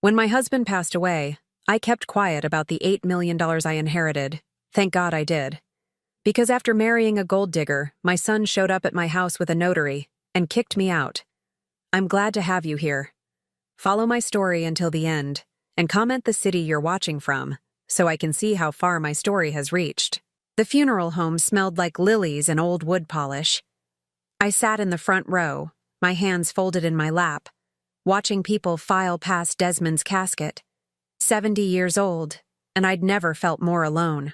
When my husband passed away, I kept quiet about the $8 million I inherited. Thank God I did. Because after marrying a gold digger, my son showed up at my house with a notary and kicked me out. I'm glad to have you here. Follow my story until the end, and comment the city you're watching from, so I can see how far my story has reached. The funeral home smelled like lilies and old wood polish. I sat in the front row, my hands folded in my lap, watching people file past Desmond's casket. 70 years old, and I'd never felt more alone.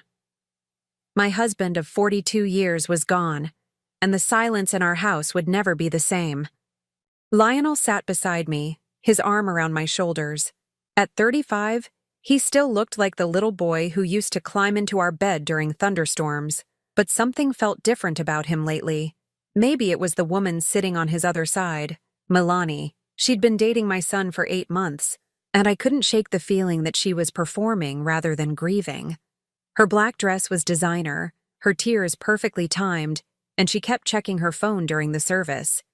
My husband of 42 years was gone, and the silence in our house would never be the same. Lionel sat beside me, his arm around my shoulders. At 35, he still looked like the little boy who used to climb into our bed during thunderstorms, but something felt different about him lately. Maybe it was the woman sitting on his other side, Milani. She'd been dating my son for 8 months, and I couldn't shake the feeling that she was performing rather than grieving. Her black dress was designer, her tears perfectly timed, and she kept checking her phone during the service.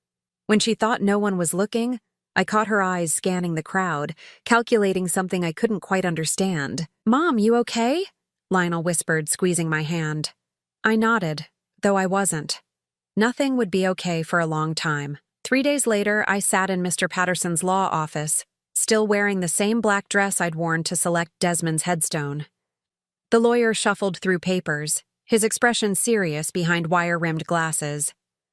When she thought no one was looking, I caught her eyes scanning the crowd, calculating something I couldn't quite understand. "Mom, you okay?" Lionel whispered, squeezing my hand. I nodded, though I wasn't. Nothing would be okay for a long time. 3 days later, I sat in Mr. Patterson's law office, still wearing the same black dress I'd worn to select Desmond's headstone. The lawyer shuffled through papers, his expression serious behind wire-rimmed glasses.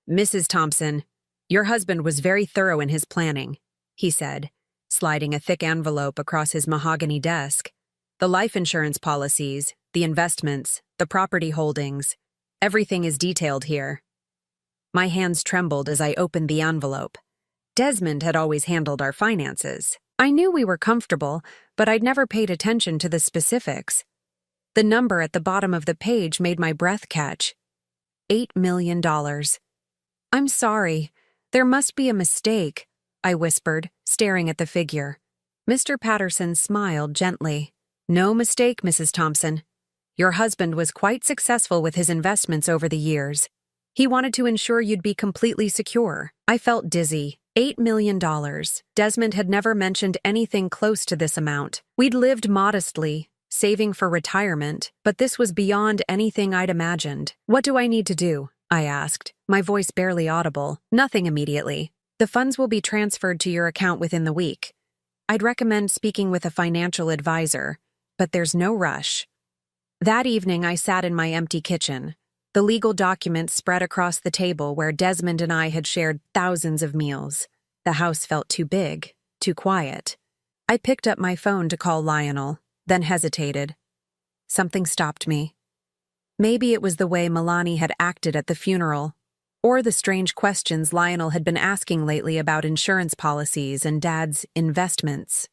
"Mrs. Thompson, your husband was very thorough in his planning," he said, sliding a thick envelope across his mahogany desk. "The life insurance policies, the investments, the property holdings, everything is detailed here." My hands trembled as I opened the envelope. Desmond had always handled our finances. I knew we were comfortable, but I'd never paid attention to the specifics. The number at the bottom of the page made my breath catch. $8 million. "I'm sorry. There must be a mistake," I whispered, staring at the figure. Mr. Patterson smiled gently. "No mistake, Mrs. Thompson. Your husband was quite successful with his investments over the years. He wanted to ensure you'd be completely secure." I felt dizzy. $8 million. Desmond had never mentioned anything close to this amount. We'd lived modestly, saving for retirement, but this was beyond anything I'd imagined. "What do I need to do?" I asked, my voice barely audible. "Nothing immediately. The funds will be transferred to your account within the week. I'd recommend speaking with a financial advisor, but there's no rush." That evening, I sat in my empty kitchen, the legal documents spread across the table where Desmond and I had shared thousands of meals. The house felt too big, too quiet. I picked up my phone to call Lionel, then hesitated. Something stopped me. Maybe it was the way Milani had acted at the funeral, or the strange questions Lionel had been asking lately about insurance policies and Dad's investments.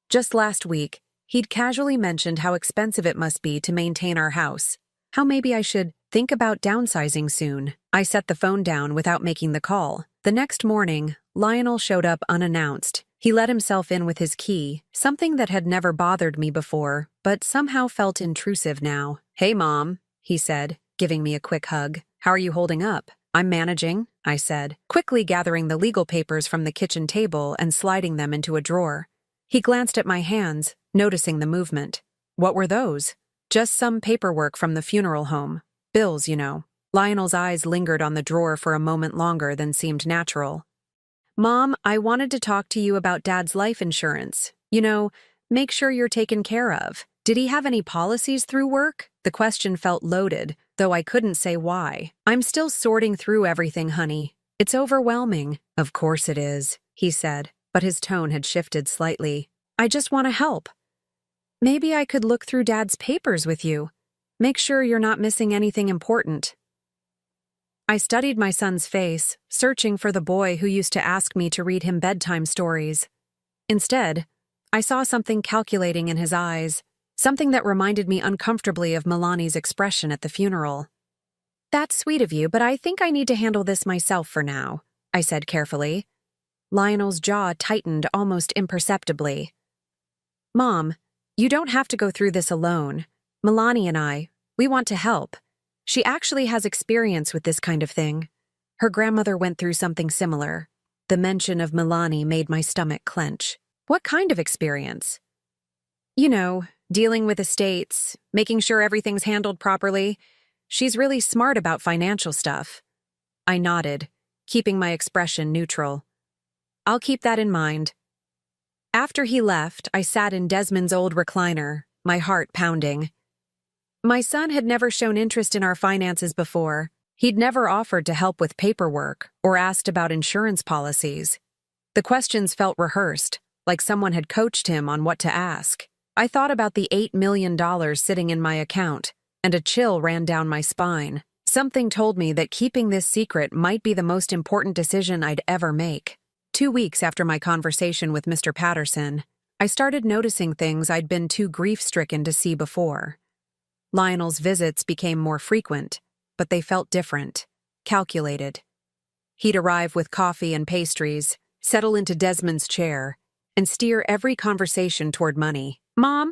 Just last week, he'd casually mentioned how expensive it must be to maintain our house, how maybe I should think about downsizing soon. I set the phone down without making the call. The next morning, Lionel showed up unannounced. He let himself in with his key, something that had never bothered me before, but somehow felt intrusive now. "Hey, Mom," he said, giving me a quick hug. "How are you holding up?" "I'm managing," I said, quickly gathering the legal papers from the kitchen table and sliding them into a drawer. He glanced at my hands, noticing the movement. "What were those?" "Just some paperwork from the funeral home. Bills, you know." Lionel's eyes lingered on the drawer for a moment longer than seemed natural. "Mom, I wanted to talk to you about Dad's life insurance. You know, make sure you're taken care of. Did he have any policies through work?" The question felt loaded, though I couldn't say why. "I'm still sorting through everything, honey. It's overwhelming." "Of course it is," he said, but his tone had shifted slightly. "I just want to help. Maybe I could look through Dad's papers with you. Make sure you're not missing anything important." I studied my son's face, searching for the boy who used to ask me to read him bedtime stories. Instead, I saw something calculating in his eyes, something that reminded me uncomfortably of Milani's expression at the funeral. "That's sweet of you, but I think I need to handle this myself for now," I said carefully. Lionel's jaw tightened almost imperceptibly. "Mom, you don't have to go through this alone. Milani and I, we want to help. She actually has experience with this kind of thing. Her grandmother went through something similar." The mention of Milani made my stomach clench. What kind of experience? You know, dealing with estates, making sure everything's handled properly. She's really smart about financial stuff. I nodded, keeping my expression neutral. I'll keep that in mind. After he left, I sat in Desmond's old recliner, my heart pounding. My son had never shown interest in our finances before. He'd never offered to help with paperwork or asked about insurance policies. The questions felt rehearsed, like someone had coached him on what to ask. I thought about the $8 million sitting in my account, and a chill ran down my spine. Something told me that keeping this secret might be the most important decision I'd ever make. 2 weeks after my conversation with Mr. Patterson, I started noticing things I'd been too grief-stricken to see before. Lionel's visits became more frequent, but they felt different, calculated. He'd arrive with coffee and pastries, settle into Desmond's chair, and steer every conversation toward money. "Mom,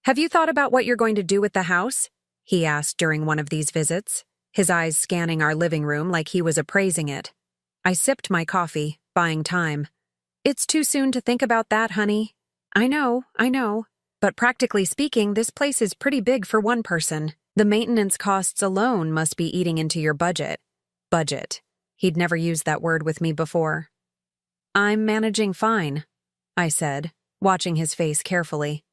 have you thought about what you're going to do with the house?" he asked during one of these visits, his eyes scanning our living room like he was appraising it. I sipped my coffee, buying time. "It's too soon to think about that, honey." I know. But practically speaking, this place is pretty big for one person. The maintenance costs alone must be eating into your budget. Budget. He'd never used that word with me before. "I'm managing fine," I said, watching his face carefully.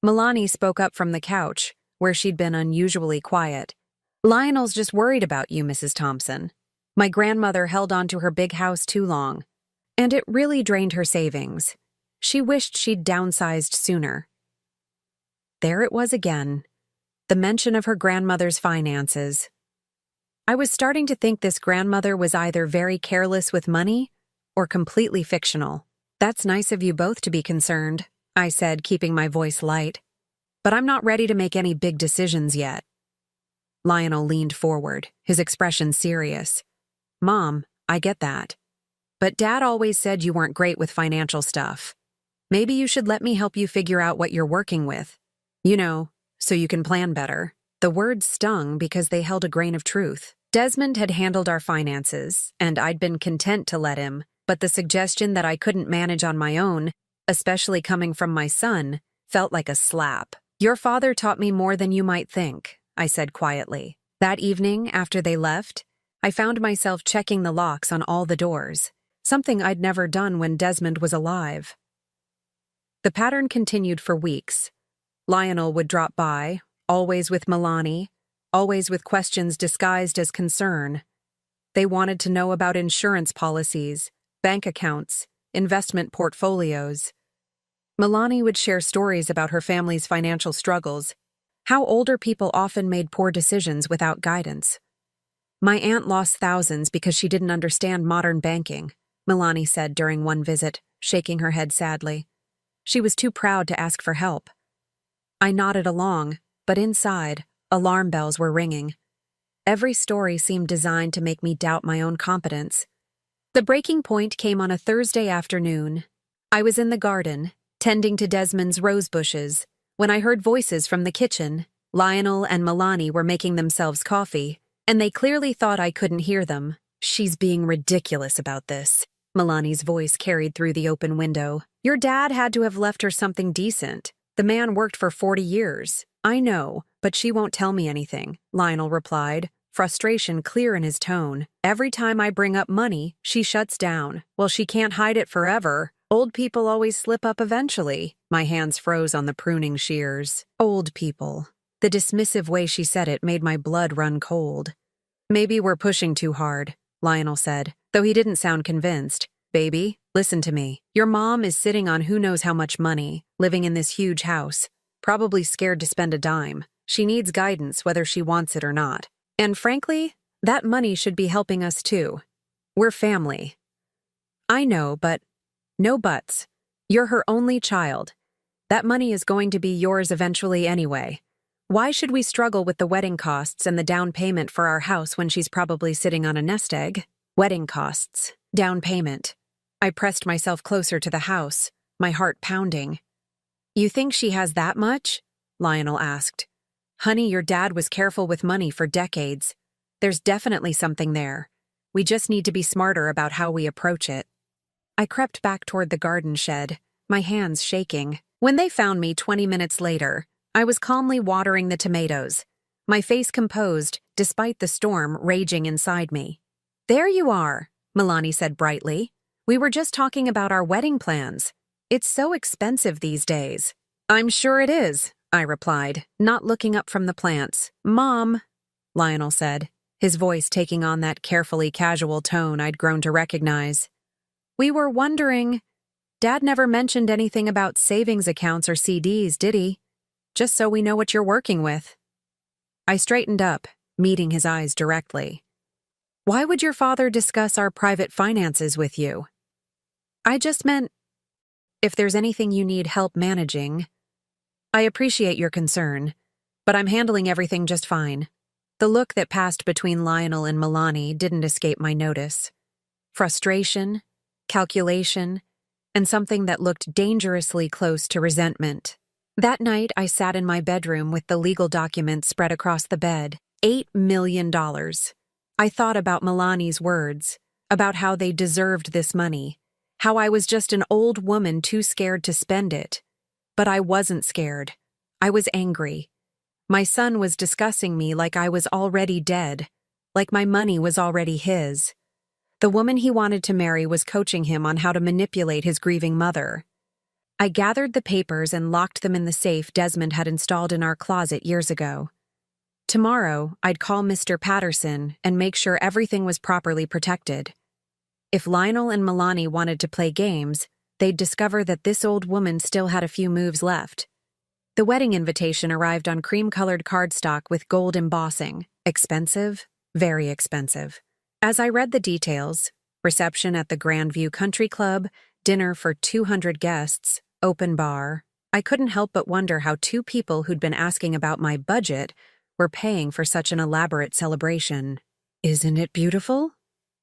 Milani spoke up from the couch, where she'd been unusually quiet. "Lionel's just worried about you, Mrs. Thompson. My grandmother held on to her big house too long, and it really drained her savings. She wished she'd downsized sooner." There it was again, the mention of her grandmother's finances. I was starting to think this grandmother was either very careless with money or completely fictional. "That's nice of you both to be concerned," I said, keeping my voice light. "But I'm not ready to make any big decisions yet." Lionel leaned forward, his expression serious. "Mom, I get that. But Dad always said you weren't great with financial stuff. Maybe you should let me help you figure out what you're working with. You know, so you can plan better." The words stung because they held a grain of truth. Desmond had handled our finances, and I'd been content to let him, but the suggestion that I couldn't manage on my own, especially coming from my son, felt like a slap. "Your father taught me more than you might think," I said quietly. That evening, after they left, I found myself checking the locks on all the doors, something I'd never done when Desmond was alive. The pattern continued for weeks. Lionel would drop by, always with Milani, always with questions disguised as concern. They wanted to know about insurance policies, bank accounts, investment portfolios. Milani would share stories about her family's financial struggles, how older people often made poor decisions without guidance. "My aunt lost thousands because she didn't understand modern banking," Milani said during one visit, shaking her head sadly. "She was too proud to ask for help." I nodded along, but inside, alarm bells were ringing. Every story seemed designed to make me doubt my own competence. The breaking point came on a Thursday afternoon. I was in the garden, tending to Desmond's rose bushes, when I heard voices from the kitchen. Lionel and Milani were making themselves coffee, and they clearly thought I couldn't hear them. "She's being ridiculous about this," Milani's voice carried through the open window. "Your dad had to have left her something decent. The man worked for 40 years. "I know, but she won't tell me anything," Lionel replied, frustration clear in his tone. "Every time I bring up money, she shuts down. Well, she can't hide it forever. Old people always slip up eventually." My hands froze on the pruning shears. Old people. The dismissive way she said it made my blood run cold. "Maybe we're pushing too hard," Lionel said, though he didn't sound convinced. "Baby, listen to me. Your mom is sitting on who knows how much money, living in this huge house, probably scared to spend a dime. She needs guidance whether she wants it or not. And frankly, that money should be helping us too. We're family." "I know, but..." "No buts. You're her only child. That money is going to be yours eventually anyway. Why should we struggle with the wedding costs and the down payment for our house when she's probably sitting on a nest egg?" Wedding costs. Down payment. I pressed myself closer to the house, my heart pounding. "You think she has that much?" Lionel asked. "Honey, your dad was careful with money for decades. There's definitely something there. We just need to be smarter about how we approach it." I crept back toward the garden shed, my hands shaking. When they found me 20 minutes later, I was calmly watering the tomatoes, my face composed despite the storm raging inside me. "There you are," Milani said brightly. "We were just talking about our wedding plans. It's so expensive these days." "I'm sure it is," I replied, not looking up from the plants. "Mom," Lionel said, his voice taking on that carefully casual tone I'd grown to recognize. "We were wondering, Dad never mentioned anything about savings accounts or CDs, did he? Just so we know what you're working with." I straightened up, meeting his eyes directly. "Why would your father discuss our private finances with you?" "I just meant, if there's anything you need help managing. I appreciate your concern, but I'm handling everything just fine." The look that passed between Lionel and Milani didn't escape my notice. Frustration, calculation, and something that looked dangerously close to resentment. That night, I sat in my bedroom with the legal documents spread across the bed. $8 million. I thought about Milani's words, about how they deserved this money, how I was just an old woman too scared to spend it. But I wasn't scared. I was angry. My son was discussing me like I was already dead, like my money was already his. The woman he wanted to marry was coaching him on how to manipulate his grieving mother. I gathered the papers and locked them in the safe Desmond had installed in our closet years ago. Tomorrow, I'd call Mr. Patterson and make sure everything was properly protected. If Lionel and Milani wanted to play games, they'd discover that this old woman still had a few moves left. The wedding invitation arrived on cream-colored cardstock with gold embossing. Expensive, very expensive. As I read the details, reception at the Grandview Country Club, dinner for 200 guests, open bar, I couldn't help but wonder how two people who'd been asking about my budget were paying for such an elaborate celebration. "Isn't it beautiful?"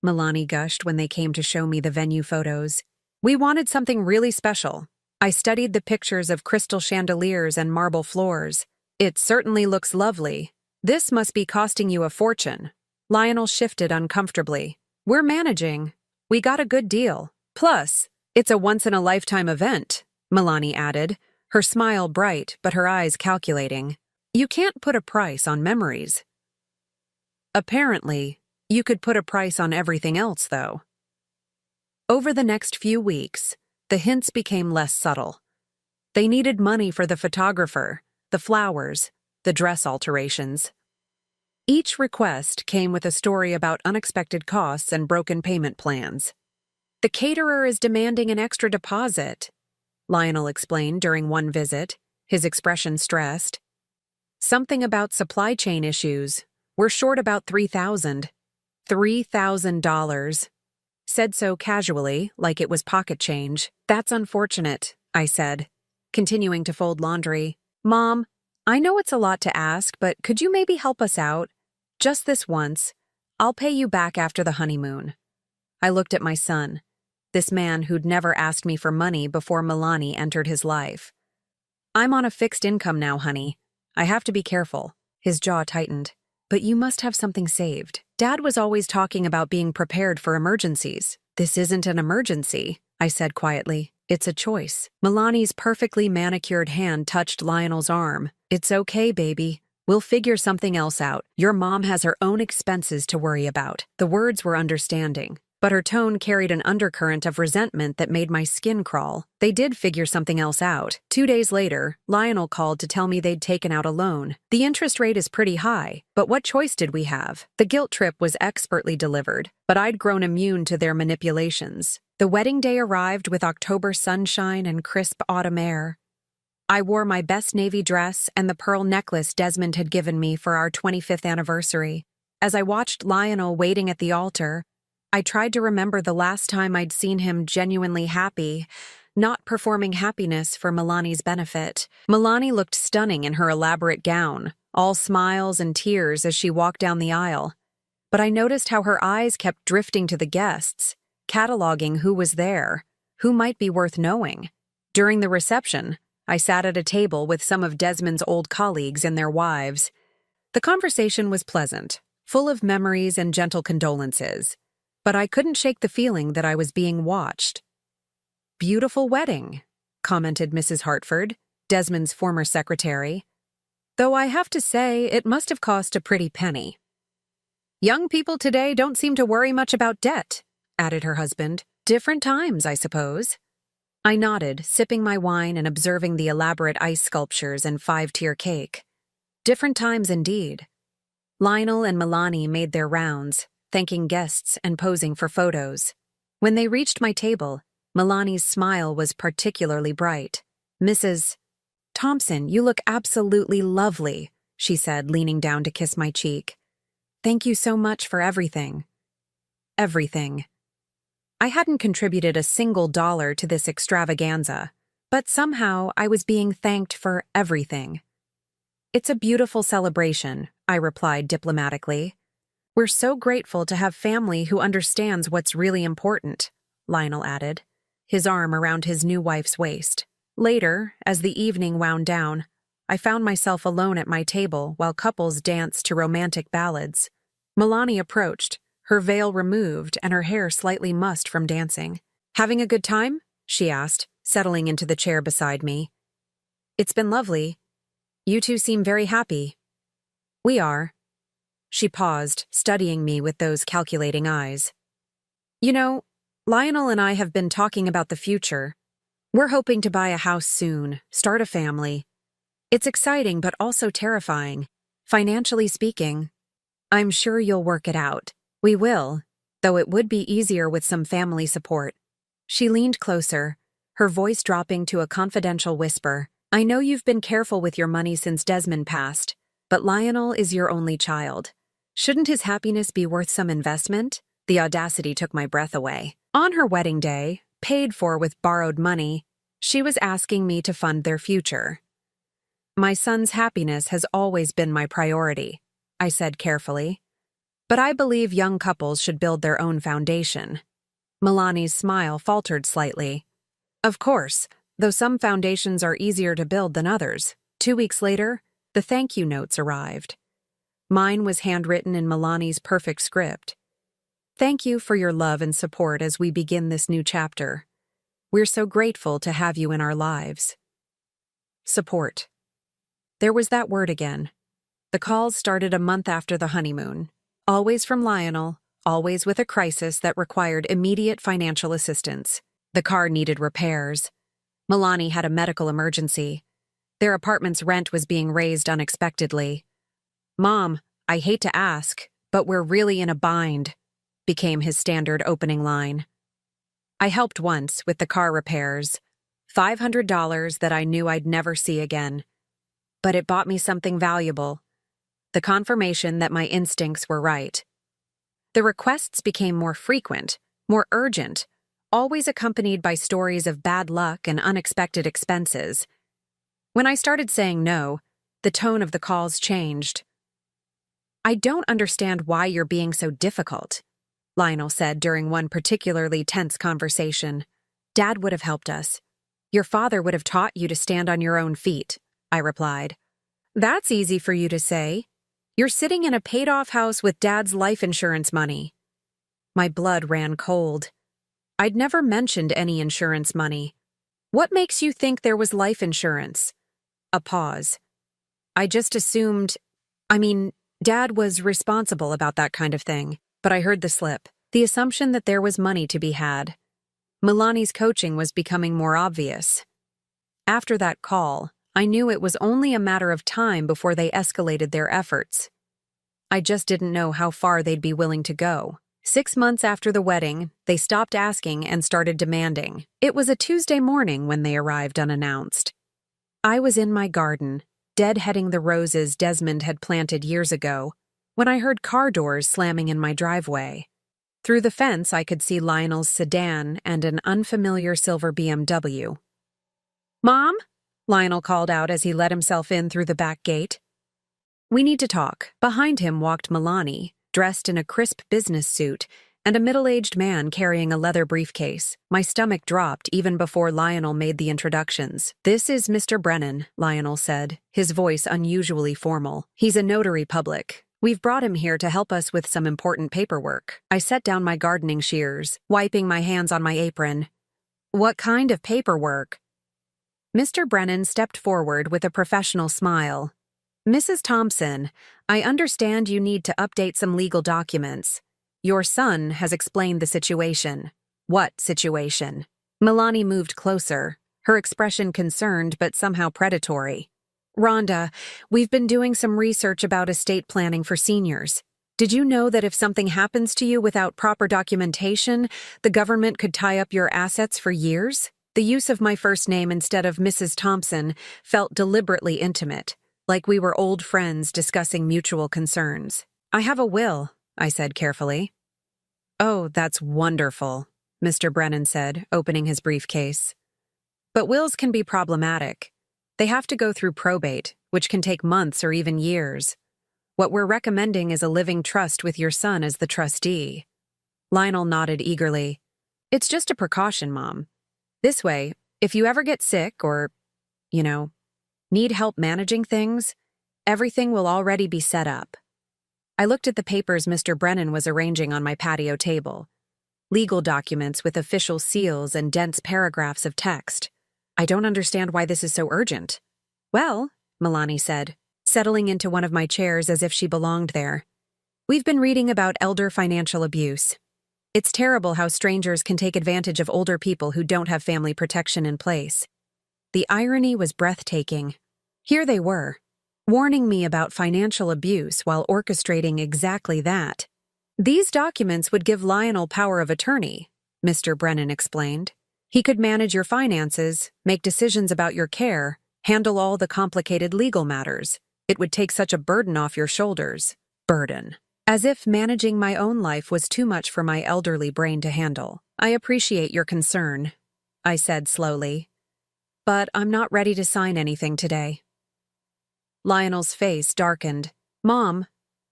Milani gushed when they came to show me the venue photos. "We wanted something really special. I studied the pictures of crystal chandeliers and marble floors. It certainly looks lovely. This must be costing you a fortune." Lionel shifted uncomfortably. "We're managing. We got a good deal. Plus, it's a once-in-a-lifetime event," Milani added, her smile bright but her eyes calculating. "You can't put a price on memories." "Apparently, you could put a price on everything else, though." Over the next few weeks, the hints became less subtle. They needed money for the photographer, the flowers, the dress alterations. Each request came with a story about unexpected costs and broken payment plans. "The caterer is demanding an extra deposit," Lionel explained during one visit, his expression stressed. "Something about supply chain issues. We're short about $3,000. $3,000. Said so casually, like it was pocket change. "That's unfortunate," I said, continuing to fold laundry. "Mom, I know it's a lot to ask, but could you maybe help us out? Just this once. I'll pay you back after the honeymoon." I looked at my son, this man who'd never asked me for money before Milani entered his life. "I'm on a fixed income now, honey. I have to be careful." His jaw tightened. "But you must have something saved. Dad was always talking about being prepared for emergencies." "This isn't an emergency," I said quietly. "It's a choice." Milani's perfectly manicured hand touched Lionel's arm. "It's okay, baby. We'll figure something else out. Your mom has her own expenses to worry about." The words were understanding, but her tone carried an undercurrent of resentment that made my skin crawl. They did figure something else out. 2 days later, Lionel called to tell me they'd taken out a loan. "The interest rate is pretty high, but what choice did we have?" The guilt trip was expertly delivered, but I'd grown immune to their manipulations. The wedding day arrived with October sunshine and crisp autumn air. I wore my best navy dress and the pearl necklace Desmond had given me for our 25th anniversary. As I watched Lionel waiting at the altar, I tried to remember the last time I'd seen him genuinely happy, not performing happiness for Milani's benefit. Milani looked stunning in her elaborate gown, all smiles and tears as she walked down the aisle. But I noticed how her eyes kept drifting to the guests, cataloging who was there, who might be worth knowing. During the reception, I sat at a table with some of Desmond's old colleagues and their wives. The conversation was pleasant, full of memories and gentle condolences. But I couldn't shake the feeling that I was being watched. "Beautiful wedding," commented Mrs. Hartford, Desmond's former secretary. Though I have to say, it must have cost a pretty penny. Young people today don't seem to worry much about debt, added her husband. Different times, I suppose. I nodded, sipping my wine and observing the elaborate ice sculptures and five-tier cake. Different times indeed. Lionel and Milani made their rounds, thanking guests and posing for photos. When they reached my table, Milani's smile was particularly bright. Mrs. Thompson, you look absolutely lovely, she said, leaning down to kiss my cheek. Thank you so much for everything. Everything. I hadn't contributed a single dollar to this extravaganza, but somehow I was being thanked for everything. It's a beautiful celebration, I replied diplomatically. We're so grateful to have family who understands what's really important, Lionel added, his arm around his new wife's waist. Later, as the evening wound down, I found myself alone at my table while couples danced to romantic ballads. Milani approached, her veil removed and her hair slightly mussed from dancing. Having a good time? She asked, settling into the chair beside me. It's been lovely. You two seem very happy. We are. She paused, studying me with those calculating eyes. You know, Lionel and I have been talking about the future. We're hoping to buy a house soon, start a family. It's exciting but also terrifying, financially speaking. I'm sure you'll work it out. We will, though it would be easier with some family support. She leaned closer, her voice dropping to a confidential whisper. I know you've been careful with your money since Desmond passed, but Lionel is your only child. Shouldn't his happiness be worth some investment? The audacity took my breath away. On her wedding day, paid for with borrowed money, she was asking me to fund their future. My son's happiness has always been my priority, I said carefully. But I believe young couples should build their own foundation. Milani's smile faltered slightly. Of course, though some foundations are easier to build than others. 2 weeks later, the thank you notes arrived. Mine was handwritten in Milani's perfect script. Thank you for your love and support as we begin this new chapter. We're so grateful to have you in our lives. Support. There was that word again. The calls started a month after the honeymoon. Always from Lionel, always with a crisis that required immediate financial assistance. The car needed repairs. Milani had a medical emergency. Their apartment's rent was being raised unexpectedly. Mom, I hate to ask, but we're really in a bind, became his standard opening line. I helped once with the car repairs, $500 that I knew I'd never see again. But it bought me something valuable, the confirmation that my instincts were right. The requests became more frequent, more urgent, always accompanied by stories of bad luck and unexpected expenses. When I started saying no, the tone of the calls changed. I don't understand why you're being so difficult, Lionel said during one particularly tense conversation. Dad would have helped us. Your father would have taught you to stand on your own feet, I replied. That's easy for you to say. You're sitting in a paid-off house with Dad's life insurance money. My blood ran cold. I'd never mentioned any insurance money. What makes you think there was life insurance? A pause. I just assumed, Dad was responsible about that kind of thing, but I heard the slip, the assumption that there was money to be had. Milani's coaching was becoming more obvious. After that call, I knew it was only a matter of time before they escalated their efforts. I just didn't know how far they'd be willing to go. 6 months after the wedding, they stopped asking and started demanding. It was a Tuesday morning when they arrived unannounced. I was in my garden, deadheading the roses Desmond had planted years ago, when I heard car doors slamming in my driveway. Through the fence, I could see Lionel's sedan and an unfamiliar silver BMW. Mom? Lionel called out as he let himself in through the back gate. We need to talk. Behind him walked Milani, dressed in a crisp business suit, and a middle-aged man carrying a leather briefcase. My stomach dropped even before Lionel made the introductions. This is Mr. Brennan, Lionel said, his voice unusually formal. He's a notary public. We've brought him here to help us with some important paperwork. I set down my gardening shears, wiping my hands on my apron. What kind of paperwork? Mr. Brennan stepped forward with a professional smile. Mrs. Thompson, I understand you need to update some legal documents. Your son has explained the situation. What situation? Milani moved closer, her expression concerned but somehow predatory. Rhonda, we've been doing some research about estate planning for seniors. Did you know that if something happens to you without proper documentation, the government could tie up your assets for years? The use of my first name instead of Mrs. Thompson felt deliberately intimate, like we were old friends discussing mutual concerns. I have a will, I said carefully. Oh, that's wonderful, Mr. Brennan said, opening his briefcase. But wills can be problematic. They have to go through probate, which can take months or even years. What we're recommending is a living trust with your son as the trustee. Lionel nodded eagerly. It's just a precaution, Mom. This way, if you ever get sick or, need help managing things, everything will already be set up. I looked at the papers Mr. Brennan was arranging on my patio table. Legal documents with official seals and dense paragraphs of text. I don't understand why this is so urgent. Well, Milani said, settling into one of my chairs as if she belonged there. We've been reading about elder financial abuse. It's terrible how strangers can take advantage of older people who don't have family protection in place. The irony was breathtaking. Here they were, warning me about financial abuse while orchestrating exactly that. These documents would give Lionel power of attorney, Mr. Brennan explained. He could manage your finances, make decisions about your care, handle all the complicated legal matters. It would take such a burden off your shoulders. Burden. As if managing my own life was too much for my elderly brain to handle. I appreciate your concern, I said slowly. But I'm not ready to sign anything today. Lionel's face darkened. Mom,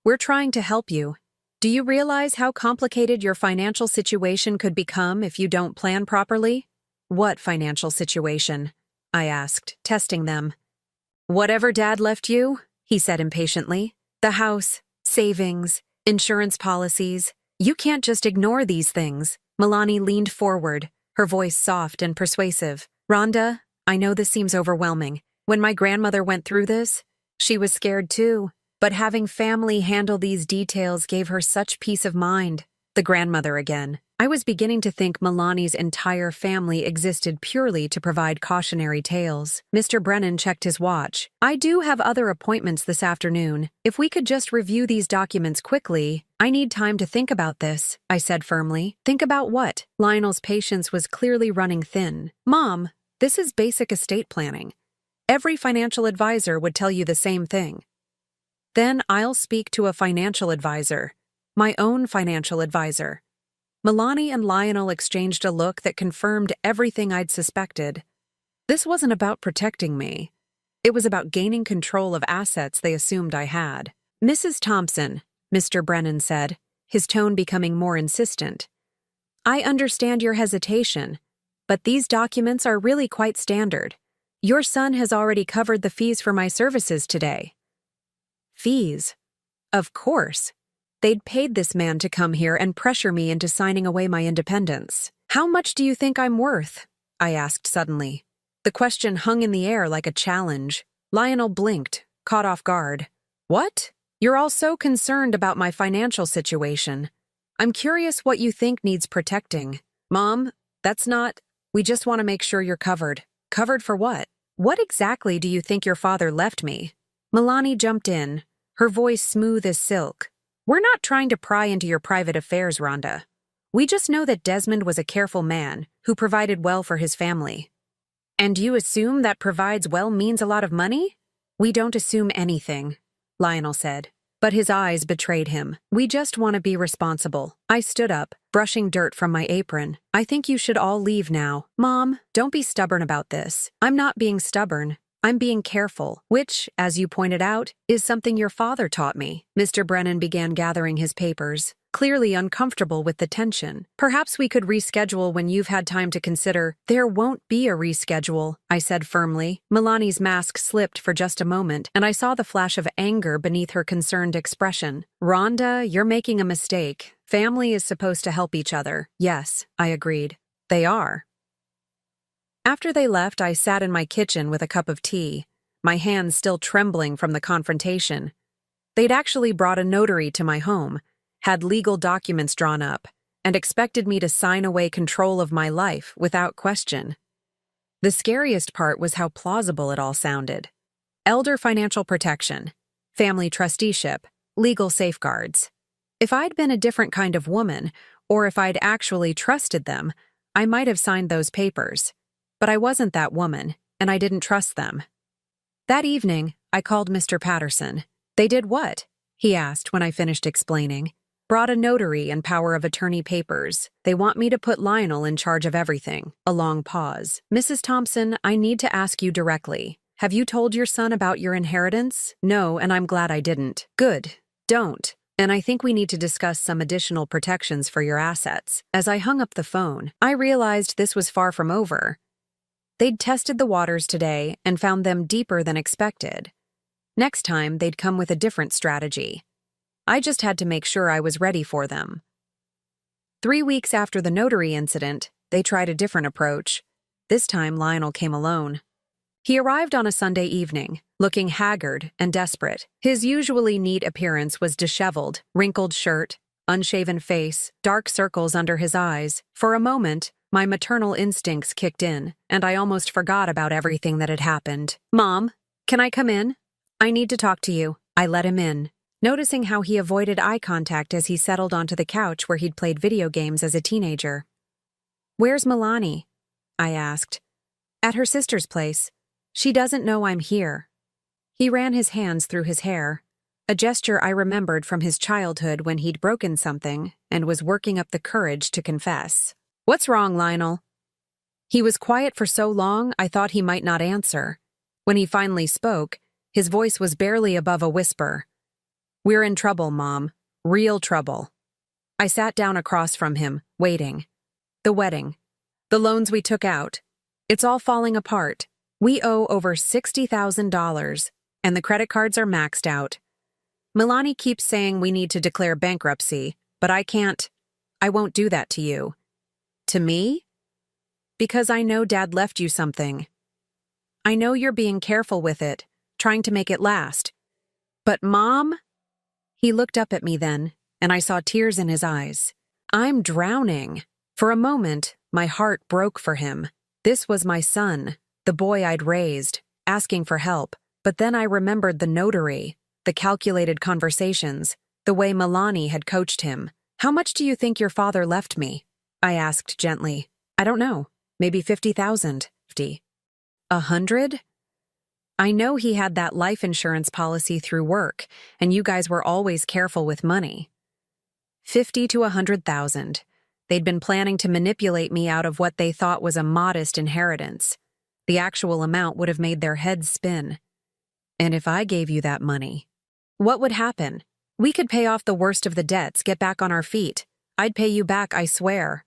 we're trying to help you. Do you realize how complicated your financial situation could become if you don't plan properly? What financial situation? I asked, testing them. Whatever Dad left you, he said impatiently. The house, savings, insurance policies. You can't just ignore these things. Milani leaned forward, her voice soft and persuasive. Rhonda, I know this seems overwhelming. When my grandmother went through this, she was scared too. But having family handle these details gave her such peace of mind. The grandmother again. I was beginning to think Milani's entire family existed purely to provide cautionary tales. Mr. Brennan checked his watch. I do have other appointments this afternoon. If we could just review these documents quickly, I need time to think about this, I said firmly. Think about what? Lionel's patience was clearly running thin. Mom, this is basic estate planning. Every financial advisor would tell you the same thing. Then I'll speak to a financial advisor, my own financial advisor. Milani and Lionel exchanged a look that confirmed everything I'd suspected. This wasn't about protecting me. It was about gaining control of assets they assumed I had. Mrs. Thompson, Mr. Brennan said, his tone becoming more insistent. I understand your hesitation, but these documents are really quite standard. Your son has already covered the fees for my services today. Fees? Of course. They'd paid this man to come here and pressure me into signing away my independence. How much do you think I'm worth? I asked suddenly. The question hung in the air like a challenge. Lionel blinked, caught off guard. What? You're all so concerned about my financial situation. I'm curious what you think needs protecting. Mom, that's not... We just want to make sure you're covered. Covered for what? What exactly do you think your father left me? Milani jumped in, her voice smooth as silk. We're not trying to pry into your private affairs, Rhonda. We just know that Desmond was a careful man who provided well for his family. And you assume that provides well means a lot of money? We don't assume anything, Lionel said. But his eyes betrayed him. We just want to be responsible. I stood up, brushing dirt from my apron. I think you should all leave now. Mom, don't be stubborn about this. I'm not being stubborn. I'm being careful, which, as you pointed out, is something your father taught me. Mr. Brennan began gathering his papers, clearly uncomfortable with the tension. Perhaps we could reschedule when you've had time to consider. There won't be a reschedule, I said firmly. Milani's mask slipped for just a moment, and I saw the flash of anger beneath her concerned expression. Rhonda, you're making a mistake. Family is supposed to help each other. Yes, I agreed. They are. After they left, I sat in my kitchen with a cup of tea, my hands still trembling from the confrontation. They'd actually brought a notary to my home, had legal documents drawn up, and expected me to sign away control of my life without question. The scariest part was how plausible it all sounded. Elder financial protection, family trusteeship, legal safeguards. If I'd been a different kind of woman, or if I'd actually trusted them, I might have signed those papers. But I wasn't that woman, and I didn't trust them. That evening, I called Mr. Patterson. "They did what?" he asked when I finished explaining. "Brought a notary and power of attorney papers. They want me to put Lionel in charge of everything." A long pause. "Mrs. Thompson, I need to ask you directly. Have you told your son about your inheritance?" "No, and I'm glad I didn't." "Good. Don't. And I think we need to discuss some additional protections for your assets." As I hung up the phone, I realized this was far from over. They'd tested the waters today and found them deeper than expected. Next time, they'd come with a different strategy. I just had to make sure I was ready for them. 3 weeks after the notary incident, they tried a different approach. This time, Lionel came alone. He arrived on a Sunday evening, looking haggard and desperate. His usually neat appearance was disheveled, wrinkled shirt, unshaven face, dark circles under his eyes. For a moment, my maternal instincts kicked in, and I almost forgot about everything that had happened. "Mom, can I come in? I need to talk to you." I let him in, noticing how he avoided eye contact as he settled onto the couch where he'd played video games as a teenager. "Where's Milani?" I asked. "At her sister's place. She doesn't know I'm here." He ran his hands through his hair, a gesture I remembered from his childhood when he'd broken something and was working up the courage to confess. "What's wrong, Lionel?" He was quiet for so long I thought he might not answer. When he finally spoke, his voice was barely above a whisper. "We're in trouble, Mom. Real trouble." I sat down across from him, waiting. "The wedding. The loans we took out. It's all falling apart. We owe over $60,000, and the credit cards are maxed out. Milani keeps saying we need to declare bankruptcy, but I won't do that to you." "To me?" "Because I know Dad left you something. I know you're being careful with it, trying to make it last. But Mom?" He looked up at me then, and I saw tears in his eyes. "I'm drowning." For a moment, my heart broke for him. This was my son, the boy I'd raised, asking for help. But then I remembered the notary, the calculated conversations, the way Milani had coached him. "How much do you think your father left me?" I asked gently. "I don't know. Maybe 50,000. 50. 100? I know he had that life insurance policy through work, and you guys were always careful with money. 50 to 100,000. They'd been planning to manipulate me out of what they thought was a modest inheritance. The actual amount would have made their heads spin. And if I gave you that money, what would happen? We could pay off the worst of the debts, get back on our feet. I'd pay you back, I swear.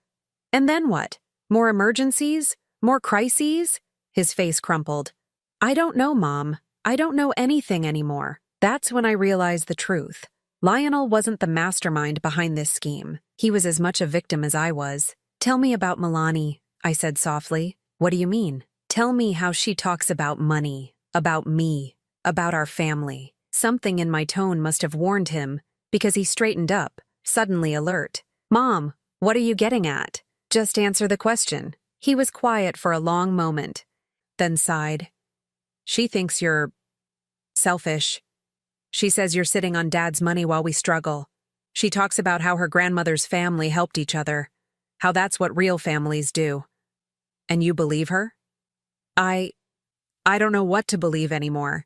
And then what? More emergencies? More crises?" His face crumpled. "I don't know, Mom. I don't know anything anymore." That's when I realized the truth. Lionel wasn't the mastermind behind this scheme. He was as much a victim as I was. "Tell me about Milani," I said softly. "What do you mean?" "Tell me how she talks about money, about me, about our family." Something in my tone must have warned him, because he straightened up, suddenly alert. "Mom, what are you getting at? Just answer the question." He was quiet for a long moment, then sighed. "She thinks you're selfish. She says you're sitting on Dad's money while we struggle. She talks about how her grandmother's family helped each other, how that's what real families do. And you believe her?" I don't know what to believe anymore.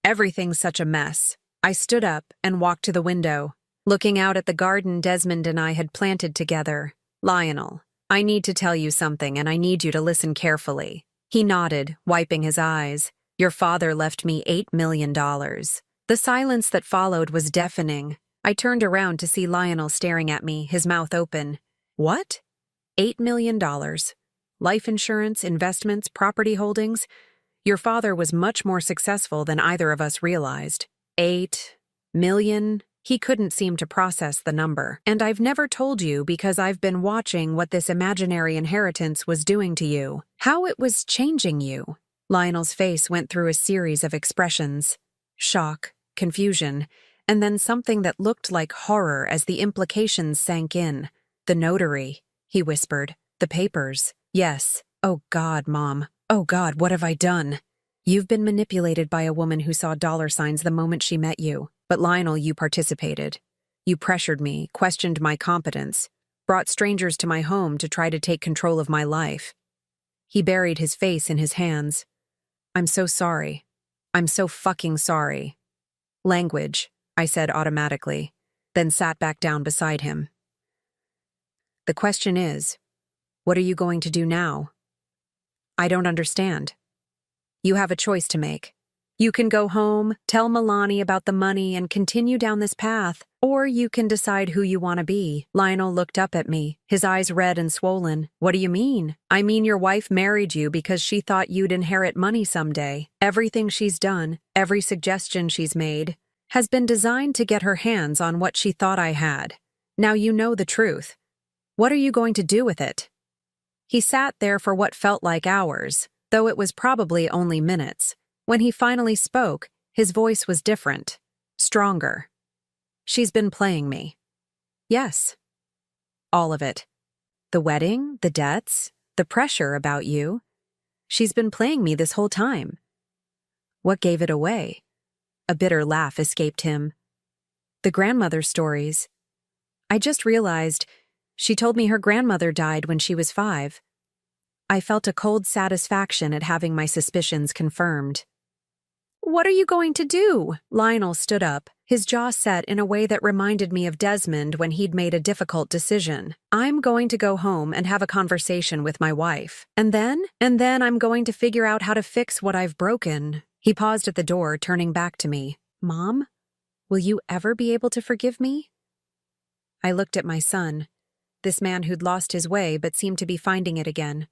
Everything's such a mess." I stood up and walked to the window, looking out at the garden Desmond and I had planted together. "Lionel, I need to tell you something, and I need you to listen carefully." He nodded, wiping his eyes. "Your father left me $8 million. The silence that followed was deafening. I turned around to see Lionel staring at me, his mouth open. "What?" $8 million. Life insurance, investments, property holdings. Your father was much more successful than either of us realized. $8 million? He couldn't seem to process the number. And I've never told you because I've been watching what this imaginary inheritance was doing to you. How it was changing you. Lionel's face went through a series of expressions. Shock, confusion, and then something that looked like horror as the implications sank in. The notary, he whispered. The papers. Yes. Oh God, Mom. Oh God, what have I done? You've been manipulated by a woman who saw dollar signs the moment she met you. But Lionel, you participated. You pressured me, questioned my competence, brought strangers to my home to try to take control of my life. He buried his face in his hands. I'm so sorry. I'm so fucking sorry. Language, I said automatically, then sat back down beside him. The question is, what are you going to do now? I don't understand. You have a choice to make. You can go home, tell Milani about the money, and continue down this path, or you can decide who you want to be. Lionel looked up at me, his eyes red and swollen. What do you mean? I mean your wife married you because she thought you'd inherit money someday. Everything she's done, every suggestion she's made, has been designed to get her hands on what she thought I had. Now you know the truth. What are you going to do with it? He sat there for what felt like hours, though it was probably only minutes. When he finally spoke, his voice was different, stronger. She's been playing me. Yes. All of it. The wedding, the debts, the pressure about you. She's been playing me this whole time. What gave it away? A bitter laugh escaped him. The grandmother stories. I just realized she told me her grandmother died when she was 5. I felt a cold satisfaction at having my suspicions confirmed. What are you going to do? Lionel stood up, his jaw set in a way that reminded me of Desmond when he'd made a difficult decision. I'm going to go home and have a conversation with my wife. And then I'm going to figure out how to fix what I've broken. He paused at the door, turning back to me. Mom, will you ever be able to forgive me? I looked at my son, this man who'd lost his way but seemed to be finding it again.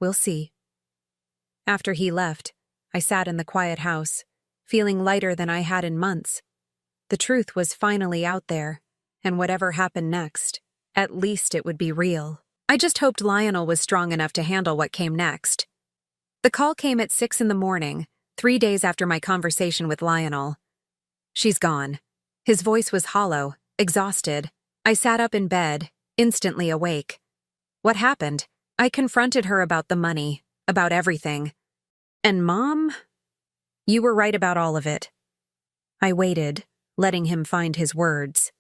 We'll see. After he left, I sat in the quiet house, feeling lighter than I had in months. The truth was finally out there, and whatever happened next, at least it would be real. I just hoped Lionel was strong enough to handle what came next. The call came at 6 a.m, 3 days after my conversation with Lionel. She's gone. His voice was hollow, exhausted. I sat up in bed, instantly awake. What happened? I confronted her about the money, about everything. And Mom, you were right about all of it. I waited, letting him find his words.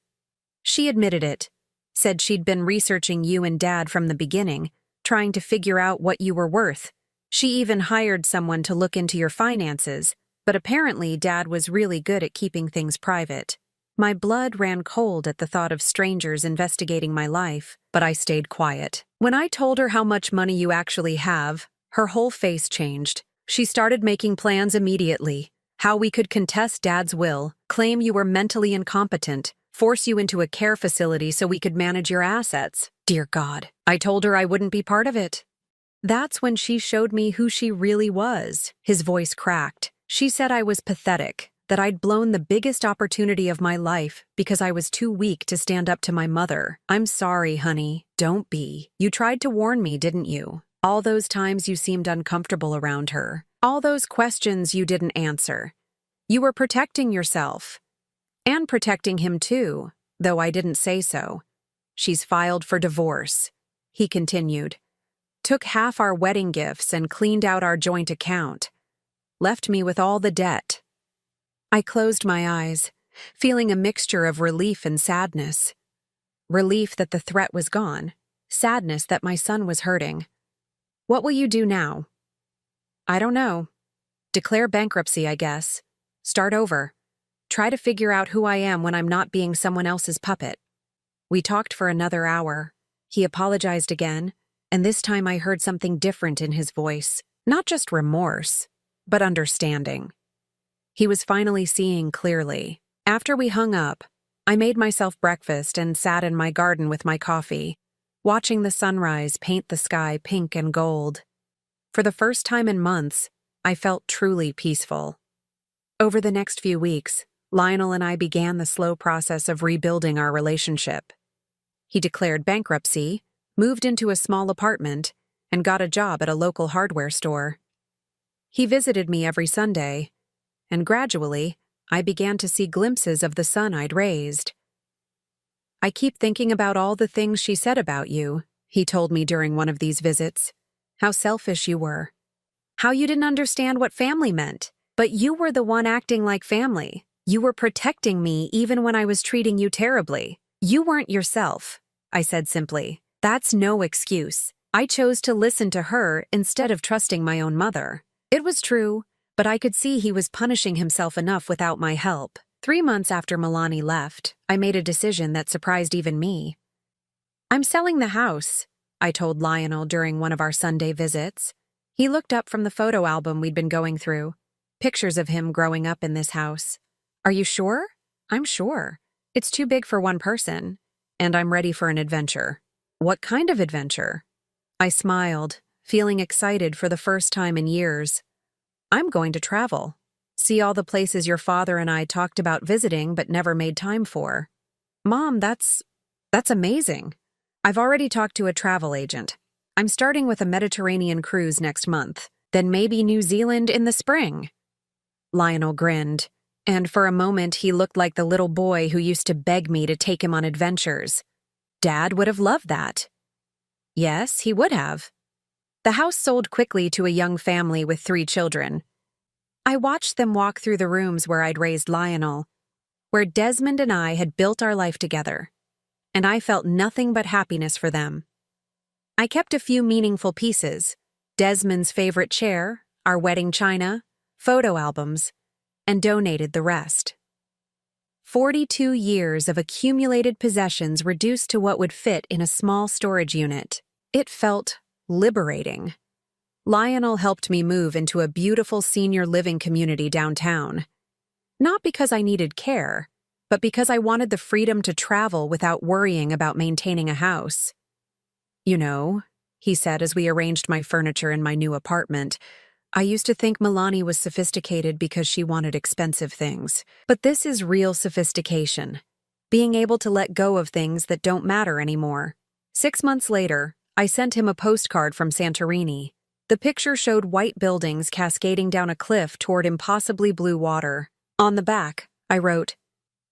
She admitted it, said she'd been researching you and Dad from the beginning, trying to figure out what you were worth. She even hired someone to look into your finances, but apparently Dad was really good at keeping things private. My blood ran cold at the thought of strangers investigating my life, but I stayed quiet. When I told her how much money you actually have, her whole face changed. She started making plans immediately. How we could contest Dad's will, claim you were mentally incompetent, force you into a care facility so we could manage your assets. Dear God, I told her I wouldn't be part of it. That's when she showed me who she really was. His voice cracked. She said I was pathetic, that I'd blown the biggest opportunity of my life because I was too weak to stand up to my mother. I'm sorry, honey. Don't be. You tried to warn me, didn't you? All those times you seemed uncomfortable around her. All those questions you didn't answer. You were protecting yourself. And protecting him too, though I didn't say so. She's filed for divorce, he continued. Took half our wedding gifts and cleaned out our joint account. Left me with all the debt. I closed my eyes, feeling a mixture of relief and sadness. Relief that the threat was gone. Sadness that my son was hurting. What will you do now? I don't know. Declare bankruptcy, I guess. Start over. Try to figure out who I am when I'm not being someone else's puppet. We talked for another hour. He apologized again, and this time I heard something different in his voice. Not just remorse, but understanding. He was finally seeing clearly. After we hung up, I made myself breakfast and sat in my garden with my coffee, watching the sunrise paint the sky pink and gold. For the first time in months, I felt truly peaceful. Over the next few weeks, Lionel and I began the slow process of rebuilding our relationship. He declared bankruptcy, moved into a small apartment, and got a job at a local hardware store. He visited me every Sunday, and gradually, I began to see glimpses of the son I'd raised. "I keep thinking about all the things she said about you," he told me during one of these visits. "How selfish you were. How you didn't understand what family meant. But you were the one acting like family. You were protecting me even when I was treating you terribly. You weren't yourself," I said simply. "That's no excuse. I chose to listen to her instead of trusting my own mother." It was true, but I could see he was punishing himself enough without my help. 3 months after Milani left, I made a decision that surprised even me. "I'm selling the house," I told Lionel during one of our Sunday visits. He looked up from the photo album we'd been going through. Pictures of him growing up in this house. "Are you sure?" "I'm sure. It's too big for one person. And I'm ready for an adventure." "What kind of adventure?" I smiled, feeling excited for the first time in years. "I'm going to travel. See all the places your father and I talked about visiting but never made time for." "Mom, that's amazing. I've already talked to a travel agent. I'm starting with a Mediterranean cruise next month, then maybe New Zealand in the spring." Lionel grinned, and for a moment he looked like the little boy who used to beg me to take him on adventures. Dad would have loved that. Yes, he would have. The house sold quickly to a young family with 3 children. I watched them walk through the rooms where I'd raised Lionel, where Desmond and I had built our life together, and I felt nothing but happiness for them. I kept a few meaningful pieces: Desmond's favorite chair, our wedding china, photo albums, and donated the rest. 42 years of accumulated possessions reduced to what would fit in a small storage unit. It felt liberating. Lionel helped me move into a beautiful senior living community downtown. Not because I needed care, but because I wanted the freedom to travel without worrying about maintaining a house. "You know," he said as we arranged my furniture in my new apartment, "I used to think Milani was sophisticated because she wanted expensive things. But this is real sophistication. Being able to let go of things that don't matter anymore." 6 months later, I sent him a postcard from Santorini. The picture showed white buildings cascading down a cliff toward impossibly blue water. On the back, I wrote,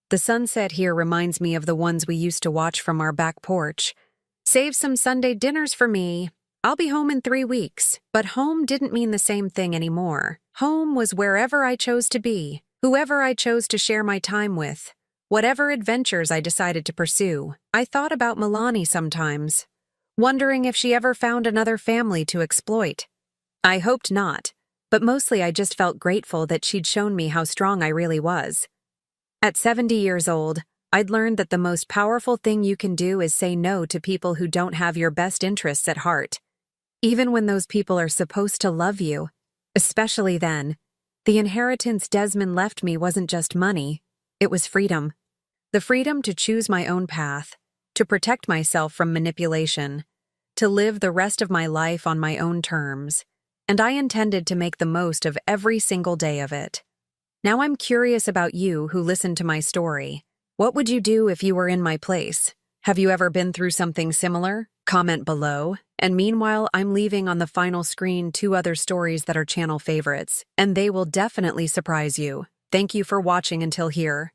"The sunset here reminds me of the ones we used to watch from our back porch. Save some Sunday dinners for me. I'll be home in 3 weeks." But home didn't mean the same thing anymore. Home was wherever I chose to be, whoever I chose to share my time with, whatever adventures I decided to pursue. I thought about Milani sometimes, wondering if she ever found another family to exploit. I hoped not, but mostly I just felt grateful that she'd shown me how strong I really was. At 70 years old, I'd learned that the most powerful thing you can do is say no to people who don't have your best interests at heart. Even when those people are supposed to love you, especially then. The inheritance Desmond left me wasn't just money, it was freedom. The freedom to choose my own path, to protect myself from manipulation, to live the rest of my life on my own terms, and I intended to make the most of every single day of it. Now I'm curious about you who listened to my story. What would you do if you were in my place? Have you ever been through something similar? Comment below. And meanwhile, I'm leaving on the final screen 2 other stories that are channel favorites, and they will definitely surprise you. Thank you for watching until here.